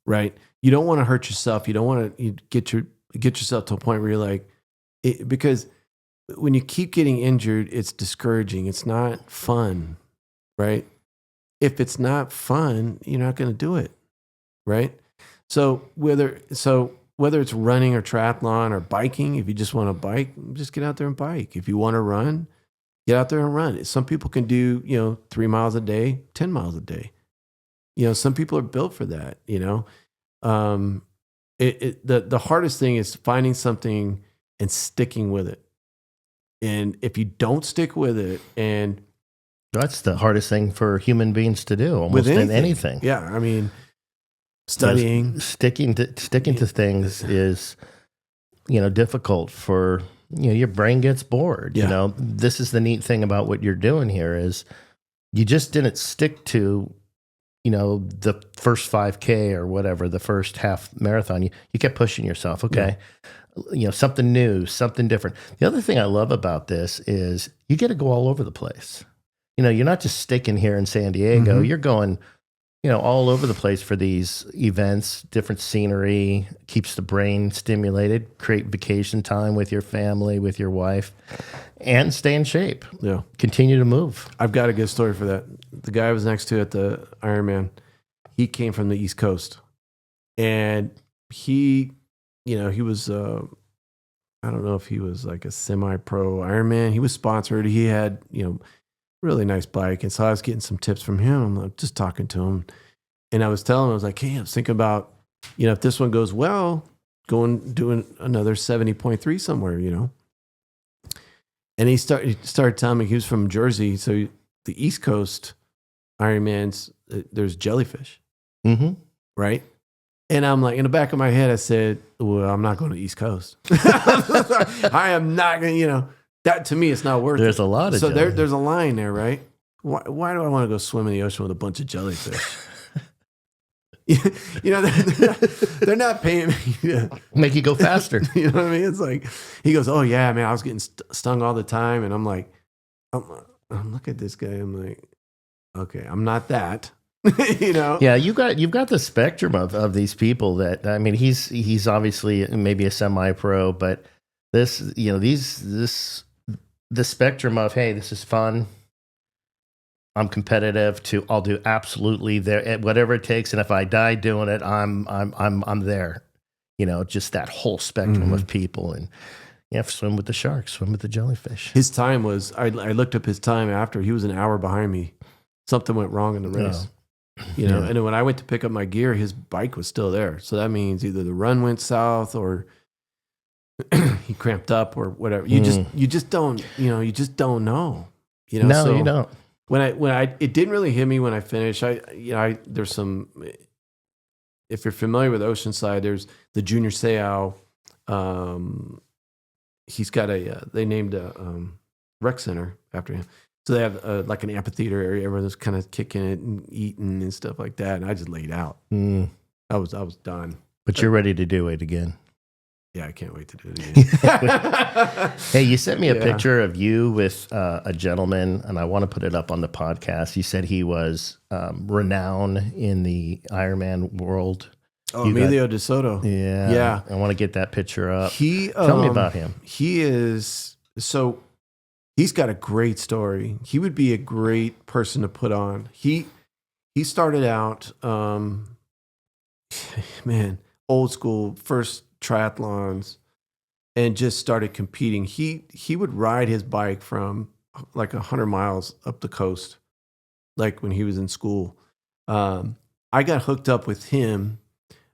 right? You don't want to hurt yourself. You don't want to get yourself to a point where you're like, because when you keep getting injured, it's discouraging. It's not fun, right? If it's not fun, you're not going to do it, right? So whether it's running or triathlon or biking, if you just want to bike, just get out there and bike. If you want to run, get out there and run. Some people can do, 3 miles a day, 10 miles a day. Some people are built for that, the hardest thing is finding something and sticking with it. And if you don't stick with it, and that's the hardest thing for human beings to do, almost in anything. Yeah. I mean, studying, sticking to things is, difficult for, your brain gets bored. Yeah. This is the neat thing about what you're doing here is you just didn't stick to, the first 5K or whatever, the first half marathon. You kept pushing yourself. Okay. Yeah. Something new, something different. The other thing I love about this is you get to go all over the place. You're not just sticking here in San Diego. Mm-hmm. You're going, all over the place for these events, different scenery, keeps the brain stimulated, create vacation time with your family, with your wife, and stay in shape. Yeah. Continue to move. I've got a good story for that. The guy I was next to at the Ironman, he came from the East Coast. And he was, I don't know if he was like a semi-pro Ironman. He was sponsored. He had, really nice bike. And so I was getting some tips from him. I'm like, just talking to him. And I was telling him, I was like, hey, I was thinking about, if this one goes well, doing another 70.3 somewhere, And he started telling me he was from Jersey. So the East Coast Ironmans, there's jellyfish. Mm-hmm. Right? And I'm like, in the back of my head, I said, well, I'm not going to the East Coast. I am not going to, that to me, it's not worth it. There's a lot of jellyfish. There's a line there, right? Why do I want to go swim in the ocean with a bunch of jellyfish? They're not paying me to make you go faster. You know what I mean? It's like, he goes, oh yeah, man, I was getting stung all the time. And I'm like, I'm look at this guy. I'm like, okay, I'm not that. Yeah, you've got the spectrum of these people that, I mean, he's obviously maybe a semi-pro, but this, the spectrum of, hey, this is fun, I'm competitive, to I'll do absolutely there whatever it takes, and if I die doing it, I'm there. Just that whole spectrum of people. And swim with the sharks, swim with the jellyfish. His time was, I looked up his time after, he was an hour behind me. Something went wrong in the race. And then when I went to pick up my gear, his bike was still there. So that means either the run went south or he cramped up or whatever. You just don't know. No, so you don't. It didn't really hit me when I finished. There's some, if you're familiar with Oceanside, there's the Junior Seau. He's got they named a rec center after him. So they have like an amphitheater area. Everyone's kind of kicking it and eating and stuff like that. And I just laid out. I was done. But you're ready to do it again. Yeah, I can't wait to do it again. Hey, you sent me a picture of you with a gentleman, and I want to put it up on the podcast. You said he was renowned in the Ironman world. Oh, Emilio De Soto. Yeah. I want to get that picture up. Tell me about him. He's got a great story. He would be a great person to put on. He started out, old school, first triathlons, and just started competing. He would ride his bike from like 100 miles up the coast, like when he was in school. I got hooked up with him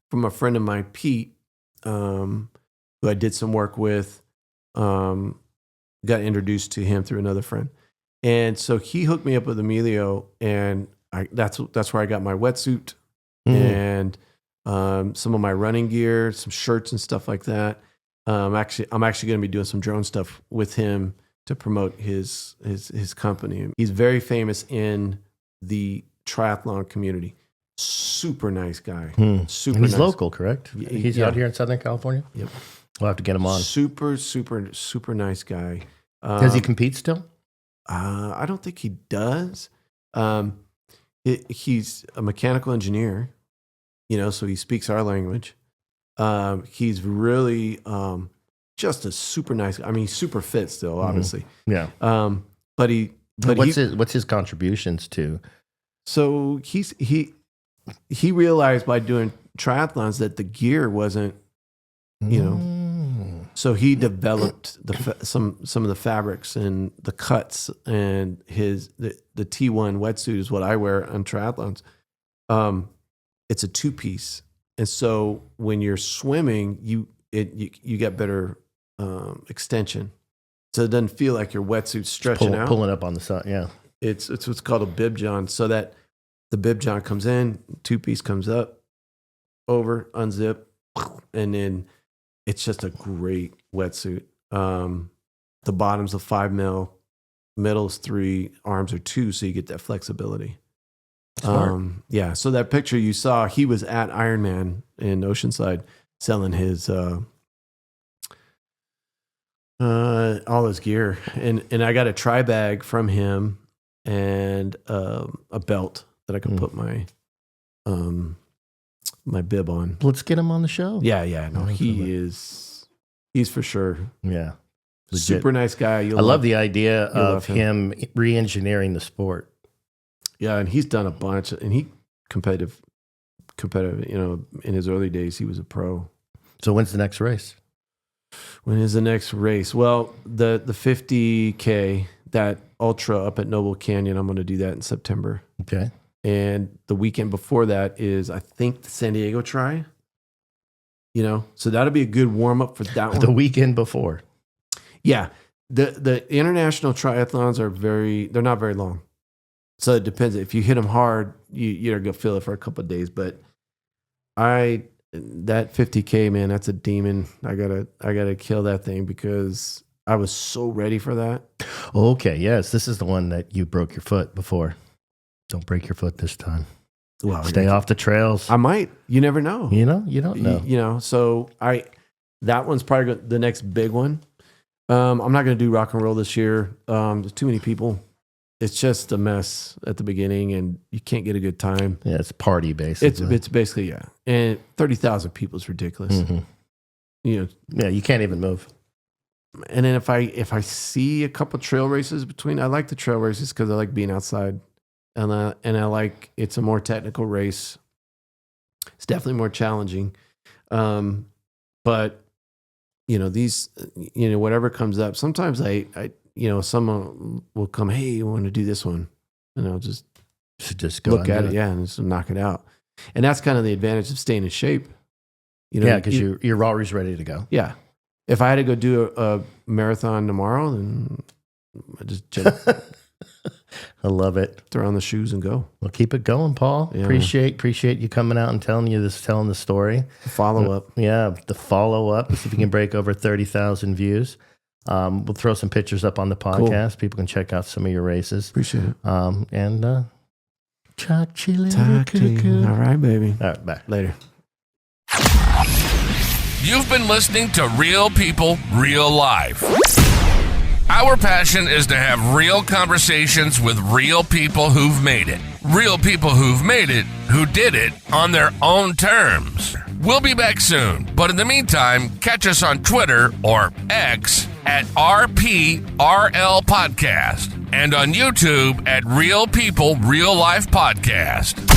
from a friend of mine, Pete, who I did some work with. Got introduced to him through another friend. And so he hooked me up with Emilio, and that's where I got my wetsuit and some of my running gear, some shirts and stuff like that. I'm actually going to be doing some drone stuff with him to promote his company. He's very famous in the triathlon community. Super nice guy. Super He's nice. Local, correct? He's out here in Southern California? Yep. We'll have to get him on. Super, super, super nice guy. Does he compete still? I don't think he does. He's a mechanical engineer, so he speaks our language. He's really just a super nice. I mean, he's super fit still, obviously. Yeah. But what's his contributions to? So he realized by doing triathlons that the gear wasn't you know. So he developed some of the fabrics and the cuts, and the T1 wetsuit is what I wear on triathlons. It's a 2-piece, and so when you're swimming, you get better extension, so it doesn't feel like your wetsuit's stretching out, pulling up on the side. Yeah, it's what's called a bib john. So that the bib john comes in, 2-piece comes up, over, unzip, and then it's just a great wetsuit. The bottom's a 5 mil, middle's 3, arms are 2, so you get that flexibility. Yeah. So that picture you saw, he was at Ironman in Oceanside selling his all his gear, and I got a tri bag from him and a belt that I can put my my bib on. Let's get him on the show. Yeah. No, he's for sure. Yeah. Legit. Super nice guy. I love the idea of him re-engineering the sport. Yeah, and he's done a bunch, and he competitive. You know, in his early days, he was a pro. So when's the next race? When is the next race? Well, the 50K, that ultra up at Noble Canyon, I'm going to do that in September. Okay. And the weekend before that is, I think, the San Diego Tri. You know, so that'll be a good warm up for that one. The weekend before. Yeah, the international triathlons they're not very long. So it depends. If you hit them hard, you're gonna feel it for a couple of days. But that 50K, man, that's a demon. I gotta kill that thing because I was so ready for that. Okay, yes, this is the one that you broke your foot before. Don't break your foot this time. Well, stay off the trails. I might. You never know. You don't know. You know. So that one's probably the next big one. I'm not gonna do rock and roll this year. There's too many people. It's just a mess at the beginning, and you can't get a good time. Yeah, it's party basically. It's basically, yeah. And 30,000 people is ridiculous. Mm-hmm. You know. Yeah, you can't even move. And then if I see a couple trail races between, I like the trail races because I like being outside, and I like it's a more technical race. It's definitely more challenging, but you know whatever comes up. Sometimes I someone will come, hey, you want to do this one? And I'll just go look at it, yeah, and just knock it out. And that's kind of the advantage of staying in shape. You know, yeah, because you're always ready to go. Yeah. If I had to go do a marathon tomorrow, then I just jump. I love it. Throw on the shoes and go. Well, keep it going, Paul. Yeah. Appreciate you coming out and telling the story. The follow-up. Yeah, the follow-up. See if we can break over 30,000 views. We'll throw some pictures up on the podcast. Cool. People can check out some of your races. Appreciate it. And talk to you later. All right, baby. All right, bye. Later. You've been listening to Real People, Real Life. Our passion is to have real conversations with real people who've made it. Real people who've made it, who did it on their own terms. We'll be back soon, but in the meantime, catch us on Twitter or X at RPRL Podcast and on YouTube at Real People, Real Life Podcast.